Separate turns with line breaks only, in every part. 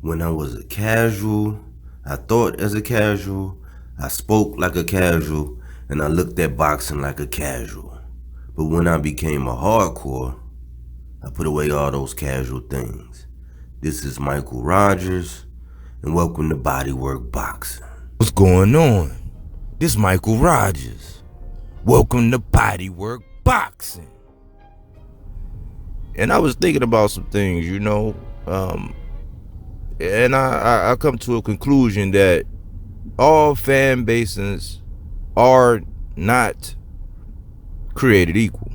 When I was a casual, I thought as a casual, I spoke like a casual, and I looked at boxing like a casual. But when I became a hardcore, I put away all those casual things. This is Michael Rogers, and welcome to Bodywork Boxing.
What's going on? This Michael Rogers. Welcome to Bodywork Boxing. And I was thinking about some things, and I come to a conclusion that all fan bases are not created equal.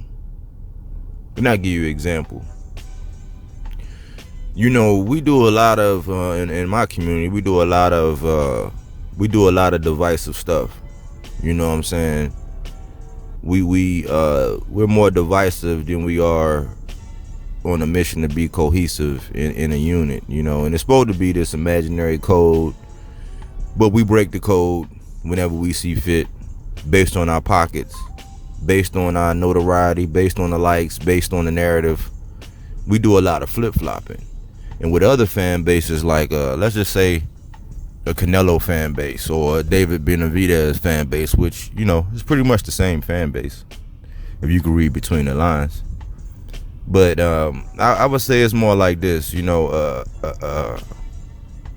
And I'll give you an example. We do a lot of in my community. We do a lot of divisive stuff. You know what I'm saying? We're more divisive than we are on a mission to be cohesive in a unit. And it's supposed to be this imaginary code, but we break the code whenever we see fit, based on our pockets, based on our notoriety, based on the likes, based on the narrative. We do a lot of flip-flopping. And with other fan bases, like let's just say a Canelo fan base or a David Benavidez fan base, which is pretty much the same fan base if you can read between the lines. But I would say it's more like this. A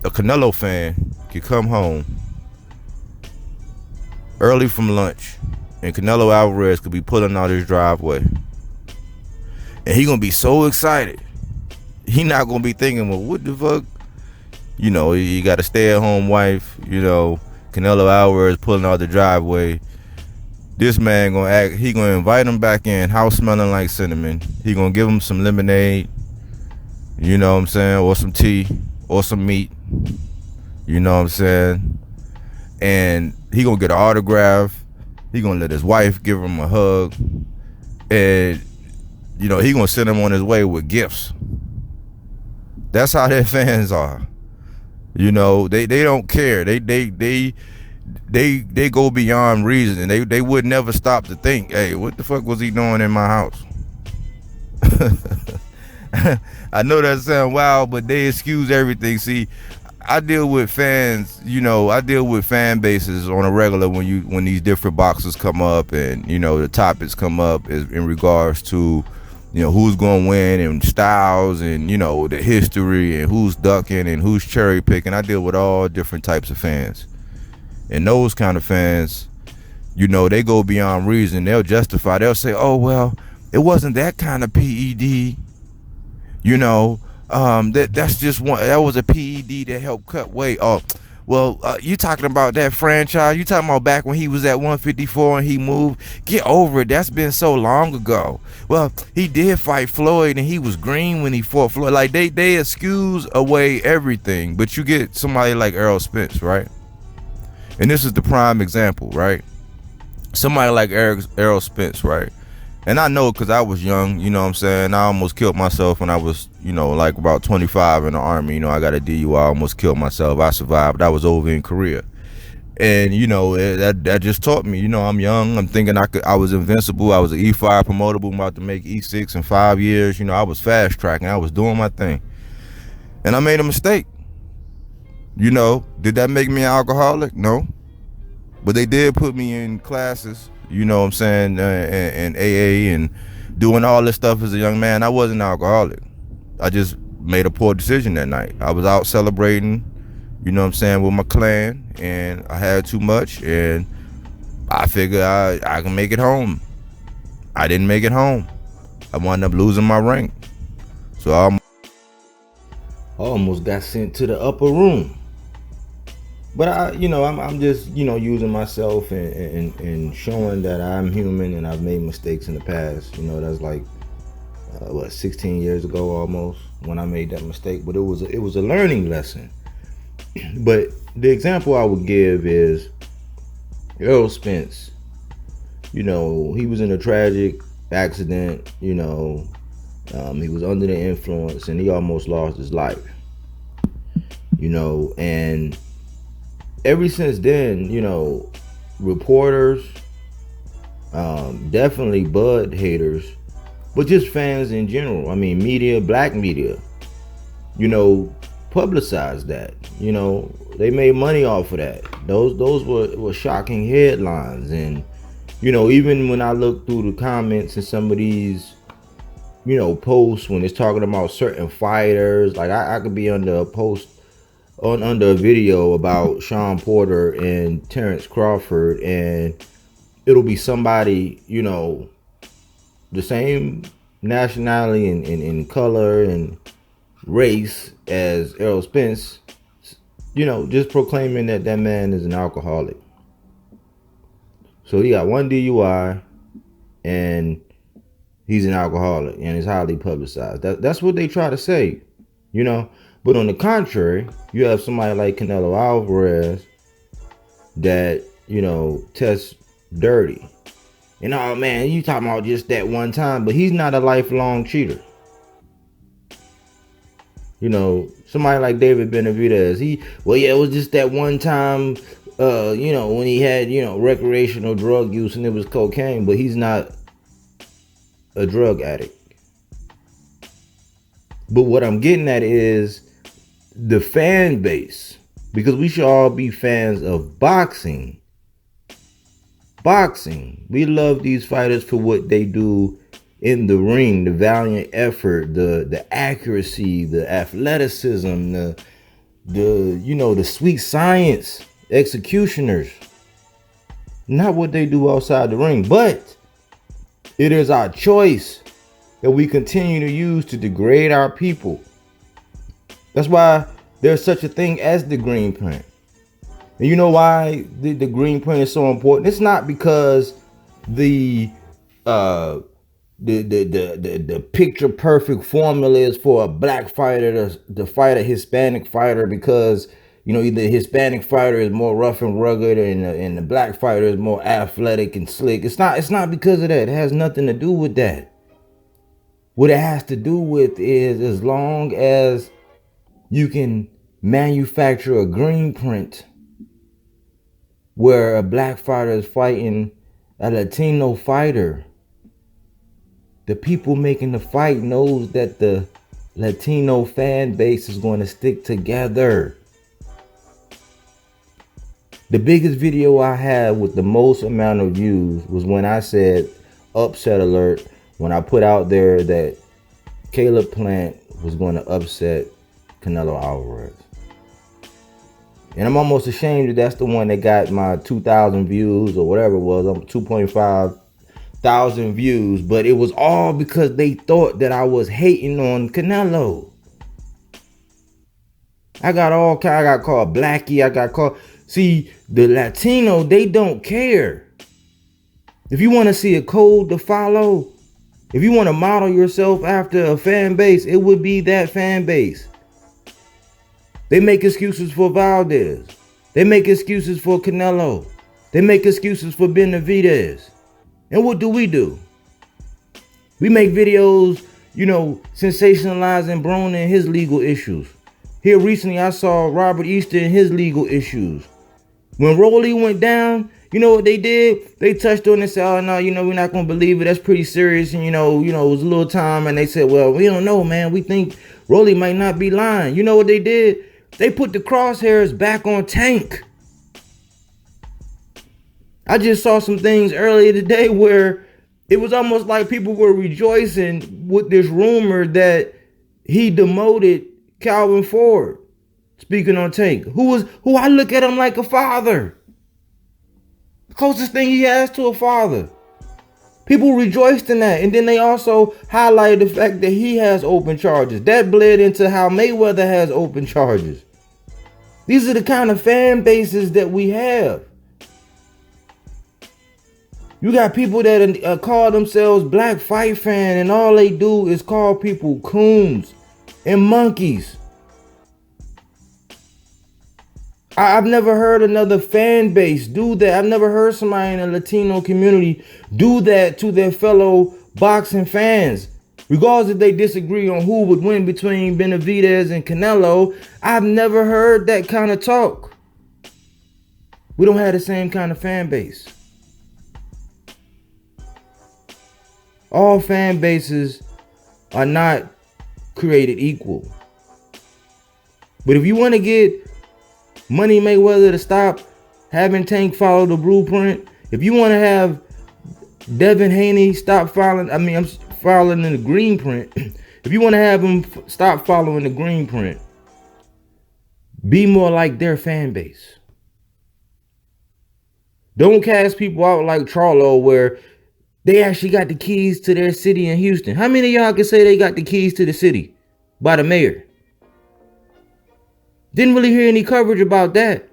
Canelo fan could come home early from lunch, and Canelo Alvarez could be pulling out his driveway, and he gonna be so excited. He not gonna be thinking, well, what the fuck? You got a stay-at-home wife. Canelo Alvarez pulling out the driveway. This man gonna act. He gonna invite him back in, house smelling like cinnamon. He gonna give him some lemonade. You know what I'm saying, or some tea, or some meat. You know what I'm saying, and he gonna get an autograph. He gonna let his wife give him a hug, and he gonna send him on his way with gifts. That's how their fans are. They don't care. They go beyond reason, and they would never stop to think, hey, what the fuck was he doing in my house? I know that sounds wild, but they excuse everything. See, I deal with fans, I deal with fan bases on a regular when these different boxes come up, and the topics come up in regards to who's gonna win, and styles, and the history, and who's ducking and who's cherry picking. I deal with all different types of fans. And those kind of fans, they go beyond reason. They'll justify. They'll say, oh, well, it wasn't that kind of PED. That's just one. That was a PED that helped cut weight. Oh, well, you talking about that franchise? You talking about back when he was at 154 and he moved? Get over it. That's been so long ago. Well, he did fight Floyd, and he was green when he fought Floyd. Like they excuse away everything. But you get somebody like Errol Spence, right? And this is the prime example, right? Somebody like Errol Spence, right? And I know because I was young, you know what I'm saying? I almost killed myself when I was, like about 25 in the Army. I got a DUI, I almost killed myself. I survived. I was over in Korea. And, that just taught me, I'm young. I'm thinking I was invincible. I was an E5 promotable. I'm about to make E6 in 5 years. I was fast tracking. I was doing my thing. And I made a mistake. Did that make me an alcoholic? No. But they did put me in classes, what I'm saying, and AA and doing all this stuff as a young man. I wasn't an alcoholic. I just made a poor decision that night. I was out celebrating, what I'm saying, with my clan, and I had too much, and I figured I can make it home. I didn't make it home. I wound up losing my rank. So I almost got sent to the upper room. But I'm just, using myself and showing that I'm human and I've made mistakes in the past. That's like, 16 years ago almost when I made that mistake. But it was a learning lesson. But the example I would give is Errol Spence. He was in a tragic accident. He was under the influence and he almost lost his life. And ever since then, reporters, definitely Bud haters, but just fans in general. I mean, media, black media,
publicized that. You know, they made money off of that. Those were shocking headlines. And you know, even when I look through the comments and some of these, you know, posts when it's talking about certain fighters, like I could be under a post under a video about Sean Porter and Terrence Crawford, and it'll be somebody, you know, the same nationality and color and race as Errol Spence, you know, just proclaiming that that man is an alcoholic. So he got one DUI and he's an alcoholic and it's highly publicized. That's what they try to say, you know. But on the contrary, you have somebody like Canelo Alvarez that, you know, tests dirty. And oh man, you talking about just that one time, but he's not a lifelong cheater. You know, somebody like David Benavidez, it was just that one time, you know, when he had, you know, recreational drug use and it was cocaine, but he's not a drug addict. But what I'm getting at is the fan base, because we should all be fans of boxing. We love these fighters for what they do in the ring, the valiant effort, the accuracy, the athleticism, the you know, the sweet science, executioners. Not what they do outside the ring, but it is our choice that we continue to use to degrade our people. That's why there's such a thing as the Greenprint. And you know why the Greenprint is so important? It's not because the picture perfect formula is for a black fighter to fight a Hispanic fighter, because you know either the Hispanic fighter is more rough and rugged and the black fighter is more athletic and slick. It's not because of that. It has nothing to do with that. What it has to do with is, as long as you can manufacture a Greenprint where a black fighter is fighting a Latino fighter, the people making the fight knows that the Latino fan base is going to stick together. The biggest video I had with the most amount of views was when I said upset alert, when I put out there that Caleb Plant was going to upset Canelo Alvarez. And I'm almost ashamed that that's the one that got my 2,000 views or whatever it was. I'm 2,500 views, but it was all because they thought that I was hating on Canelo. I got called Blackie. I got called. See, the Latino, they don't care. If you want to see a code to follow, if you want to model yourself after a fan base, it would be that fan base. They make excuses for Valdez. They make excuses for Canelo. They make excuses for Benavidez. And what do? We make videos, you know, sensationalizing Broner and his legal issues. Here recently, I saw Robert Easter and his legal issues. When Rolly went down, you know what they did? They touched on it and said, oh, no, you know, we're not going to believe it. That's pretty serious. And, you know, it was a little time. And they said, well, we don't know, man. We think Rolly might not be lying. You know what they did? They put the crosshairs back on Tank. I just saw some things earlier today where it was almost like people were rejoicing with this rumor that he demoted Calvin Ford. Speaking on Tank, who I look at him like a father. The closest thing he has to a father. People rejoiced in that. And then they also highlighted the fact that he has open charges. That bled into how Mayweather has open charges. These are the kind of fan bases that we have. You got people that call themselves Black Fight Fan, and all they do is call people coons and monkeys. I've never heard another fan base do that. I've never heard somebody in the Latino community do that to their fellow boxing fans. Regardless if they disagree on who would win between Benavidez and Canelo, I've never heard that kind of talk. We don't have the same kind of fan base. All fan bases are not created equal. But if you want to get Money Mayweather to stop having Tank follow the blueprint, if you want to have Devin Haney stop following, I'm following the Greenprint. If you want to have him stop following the Greenprint, be more like their fan base. Don't cast people out like Charlo, where they actually got the keys to their city in Houston. How many of y'all can say they got the keys to the city by the mayor? Didn't really hear any coverage about that.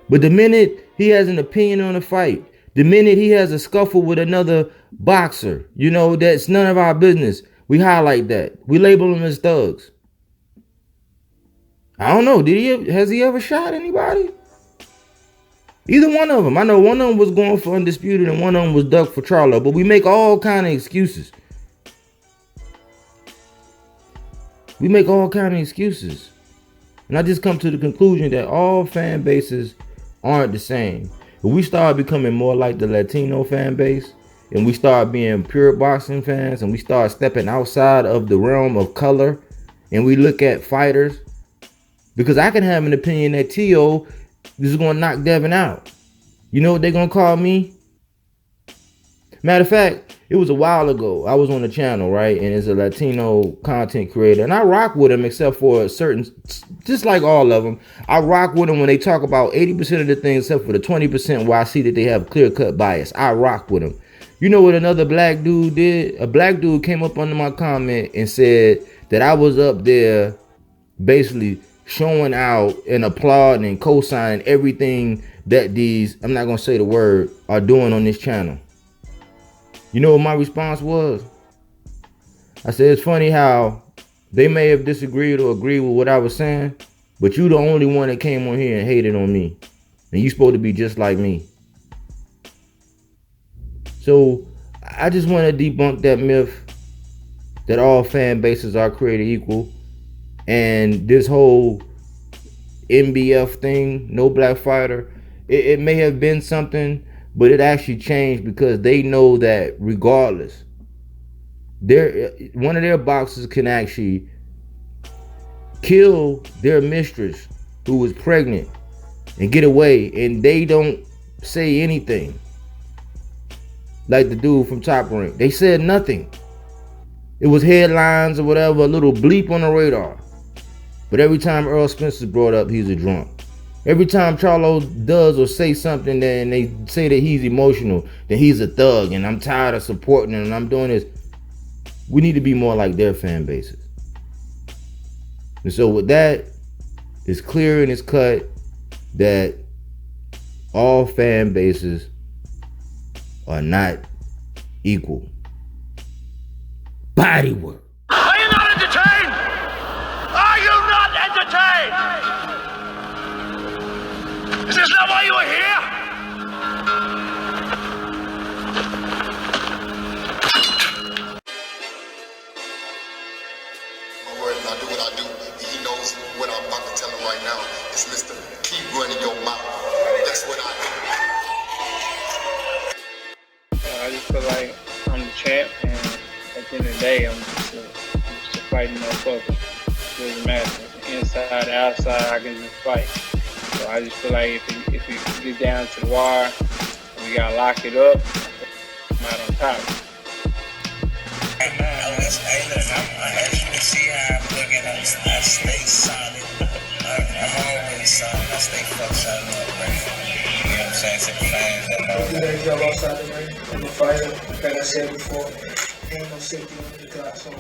But the minute he has an opinion on a fight, the minute he has a scuffle with another boxer, you know, that's none of our business, we highlight that. We label them as thugs. I don't know. Has he ever shot anybody? Either one of them. I know one of them was going for Undisputed and one of them was ducked for Charlo. But we make all kind of excuses. We make all kind of excuses. And I just come to the conclusion that all fan bases aren't the same. If we start becoming more like the Latino fan base, and we start being pure boxing fans, and we start stepping outside of the realm of color, and we look at fighters, because I can have an opinion that T.O. is going to knock Devin out. You know what they're going to call me? Matter of fact, it was a while ago. I was on the channel, right? And it's a Latino content creator. And I rock with him, except for a certain, just like all of them. I rock with them when they talk about 80% of the things, except for the 20% where I see that they have clear-cut bias. I rock with them. You know what another black dude did? A black dude came up under my comment and said that I was up there basically showing out and applauding and co-signing everything that these, I'm not going to say the word, are doing on this channel. You know what my response was? I said, it's funny how they may have disagreed or agreed with what I was saying, but you the only one that came on here and hated on me. And you supposed to be just like me. So I just want to debunk that myth that all fan bases are created equal. And this whole MBF thing, no black fighter, it may have been something, but it actually changed because they know that regardless, one of their boxers can actually kill their mistress who was pregnant and get away, and they don't say anything. Like the dude from Top Rank, they said nothing. It was headlines or whatever, a little bleep on the radar. But every time Earl Spencer's brought up, he's a drunk. Every time Charlo does or say something and they say that he's emotional, that he's a thug and I'm tired of supporting him and I'm doing this. We need to be more like their fan bases. And so with that, it's clear and it's cut that all fan bases are not equal. Body work.
Are you not entertained? Are you not entertained? Is this not why you are here?
My word, I do what I do. He knows what I'm about to tell him right now. It's Mr. Keep running your mouth. That's what I do.
I just feel like I'm the champ, and at the end of the day, I'm just a fighting motherfucker. It doesn't matter. Inside, outside, I can just fight. So I just feel like if it gets down to the wire, and we gotta lock it up, I'm out on top.
As you can see how I'm looking, I stay solid. I'm always solid. I stay fucked solid up, man. You know what I'm saying? To the fans that know.
You gotta jump outside the ring. I'm a fighter, like I said before. Ain't no safety on the clock, so